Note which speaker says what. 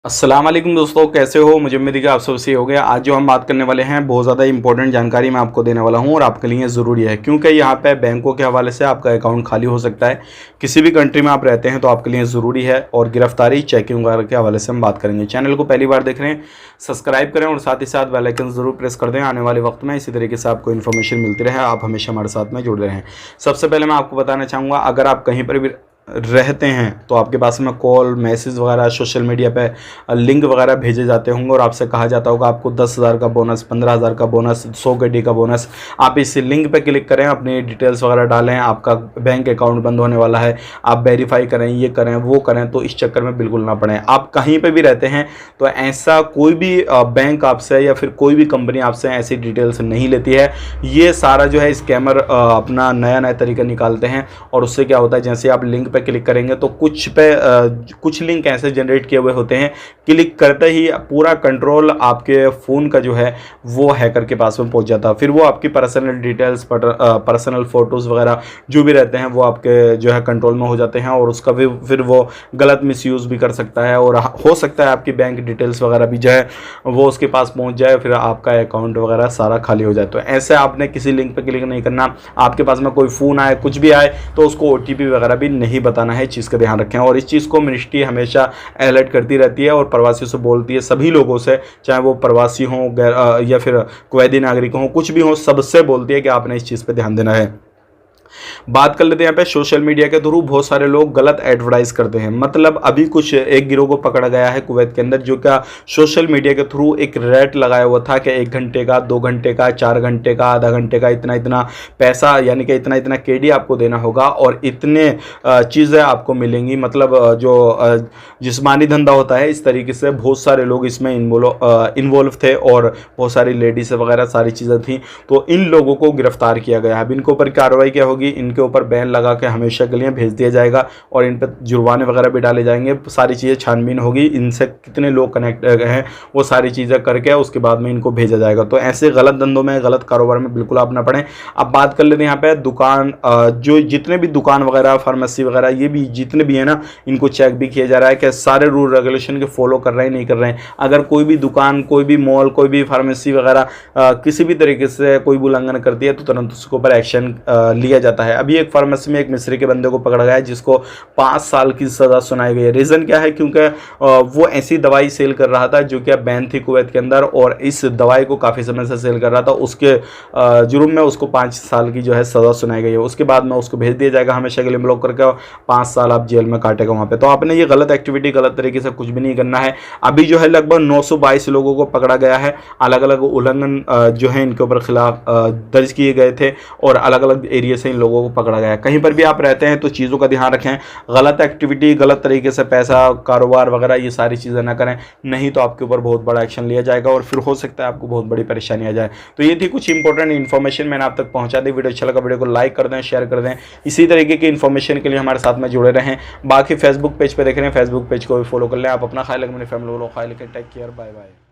Speaker 1: अस्सलाम वालेकुम दोस्तों, कैसे हो। मुझे उम्मीद है कि आप सब सही हो गया। आज जो हम बात करने वाले हैं बहुत ज़्यादा इंपॉर्टेंट जानकारी मैं आपको देने वाला हूं और आपके लिए ज़रूरी है, क्योंकि यहां पे बैंकों के हवाले से आपका अकाउंट खाली हो सकता है। किसी भी कंट्री में आप रहते हैं तो आपके लिए ज़रूरी है। और गिरफ्तारी चेकिंग वगैरह के हवाले से हम बात करेंगे। चैनल को पहली बार देख रहे हैं, सब्सक्राइब करें और साथ ही साथ बेल आइकन ज़रूर प्रेस कर दें। आने वाले वक्त में इसी तरीके से आपको इन्फॉर्मेशन मिलती रहे, आप हमेशा हमारे साथ में जुड़ रहे हैं। सबसे पहले मैं आपको बताना चाहूँगा, अगर आप कहीं पर भी रहते हैं तो आपके पास में कॉल मैसेज वगैरह सोशल मीडिया पे लिंक वगैरह भेजे जाते होंगे और आपसे कहा जाता होगा आपको 10,000 का बोनस, 15,000 का बोनस, 100 के का बोनस। आप इस लिंक पे क्लिक करें, अपनी डिटेल्स वगैरह डालें, आपका बैंक अकाउंट बंद होने वाला है, आप वेरीफाई करें, ये करें वो करें। तो इस चक्कर में बिल्कुल ना पड़ें। आप कहीं पर भी रहते हैं तो ऐसा कोई भी बैंक आपसे या फिर कोई भी कंपनी आपसे ऐसी डिटेल्स नहीं लेती है। ये सारा जो है स्कैमर अपना नया नया तरीका निकालते हैं। और उससे क्या होता है, जैसे आप लिंक पे क्लिक करेंगे तो कुछ लिंक ऐसे जनरेट किए हुए होते हैं, क्लिक करते ही पूरा कंट्रोल आपके फ़ोन का जो है वो हैकर के पास में पहुंच जाता है। फिर वो आपकी पर्सनल डिटेल्स, पर्सनल फ़ोटोज़ वगैरह जो भी रहते हैं वो आपके जो है कंट्रोल में हो जाते हैं और उसका भी फिर वो गलत मिसयूज़ भी कर सकता है। और हो सकता है आपकी बैंक डिटेल्स वगैरह भी जो है वो उसके पास पहुँच जाए, फिर आपका अकाउंट वगैरह सारा खाली हो जाए। तो ऐसे आपने किसी लिंक पर क्लिक नहीं करना। आपके पास में कोई फ़ोन आए, कुछ भी आए तो उसको OTP वगैरह भी नहीं बताना है। इस चीज़ का ध्यान रखें। और इस चीज़ को मिनिस्ट्री हमेशा अलर्ट करती रहती है और प्रवासियों से बोलती है, सभी लोगों से, चाहे वो प्रवासी हों या फिर कुवैती नागरिक हों, कुछ भी हों, सबसे बोलती है कि आपने इस चीज़ पे ध्यान देना है। बात कर लेते हैं यहाँ पे सोशल मीडिया के थ्रू बहुत सारे लोग गलत एडवर्टाइज करते हैं। मतलब अभी कुछ एक गिरोह को पकड़ा गया है कुवैत के अंदर, जो क्या सोशल मीडिया के थ्रू एक रेट लगाया हुआ था कि 1 घंटे का, 2 घंटे का, 4 घंटे का, आधा घंटे का इतना इतना पैसा, यानी कि इतना इतना KD आपको देना होगा और इतने चीज़ें आपको मिलेंगी। मतलब जो जिस्मानी धंधा होता है, इस तरीके से बहुत सारे लोग इसमें इन्वॉल्व थे और बहुत सारी लेडीज़ वगैरह सारी चीज़ें थी। तो इन लोगों को गिरफ्तार किया गया। अब इनके ऊपर कार्रवाई क्या होगी, इनके ऊपर बैन लगा के हमेशा के लिए भेज दिया जाएगा और इन पर जुर्माने वगैरह भी डाले जाएंगे। सारी चीज़ें छानबीन होगी, इनसे कितने लोग कनेक्ट हैं वो सारी चीज़ें करके उसके बाद में इनको भेजा जाएगा। तो ऐसे गलत धंधों में, गलत कारोबार में बिल्कुल आप ना पड़ें। अब बात कर लेते हैं यहाँ पे दुकान, जो जितने भी दुकान वगैरह, फार्मेसी वगैरह, ये भी जितने भी है ना, इनको चेक भी किया जा रहा है कि सारे रूल रेगुलेशन के फॉलो कर रहे हैं नहीं कर रहे हैं। अगर कोई भी दुकान, कोई भी मॉल, कोई भी फार्मेसी वगैरह किसी भी तरीके से कोई उल्लंघन करती है तो तुरंत उसके ऊपर एक्शन लिया जाता है। अभी एक फार्मेसी में एक मिस्त्री के बंदे को पकड़ा गया है जिसको 5 साल की सज़ा सुनाई गई है। रीज़न क्या है, क्योंकि वो ऐसी दवाई सेल कर रहा था जो कि बैन थी कुवैत के अंदर और इस दवाई को काफ़ी समय से सेल कर रहा था। उसके जुर्म में उसको 5 साल की जो है सज़ा सुनाई गई है। उसके बाद में उसको भेज दिया जाएगा हमेशा के लिए ब्लॉक करके, 5 साल आप जेल में काटेगा वहाँ पे। तो आपने ये गलत एक्टिविटी, गलत तरीके से कुछ भी नहीं करना है। अभी जो है लगभग 922 लोगों को पकड़ा गया है। अलग अलग उल्लंघन जो है इनके ऊपर खिलाफ दर्ज किए गए थे और अलग अलग एरिया से इन लोगों को पकड़ा गया है। कहीं पर भी आप रहते हैं तो चीज़ों का ध्यान रखें। गलत एक्टिविटी, गलत तरीके से पैसा कारोबार वगैरह ये सारी चीज़ें ना करें, नहीं तो आपके ऊपर बहुत बड़ा एक्शन लिया जाएगा और फिर हो सकता है आपको बहुत बड़ी परेशानी आ जाए। तो ये थी कुछ इंपॉर्टेंट इन्फॉर्मेशन, मैंने आप तक पहुंचा दी। वीडियो अच्छा लगा, वीडियो को लाइक कर दें, शेयर कर दें। इसी तरीके की इन्फॉर्मेशन के लिए हमारे साथ में जुड़े रहें। बाकी फेसबुक पेज पर देख रहे हैं, फेसबुक पेज को भी फॉलो कर लें। आप अपना ख्याल रखें, अपनी फैमिली को ख्याल रखें। Take care, bye bye.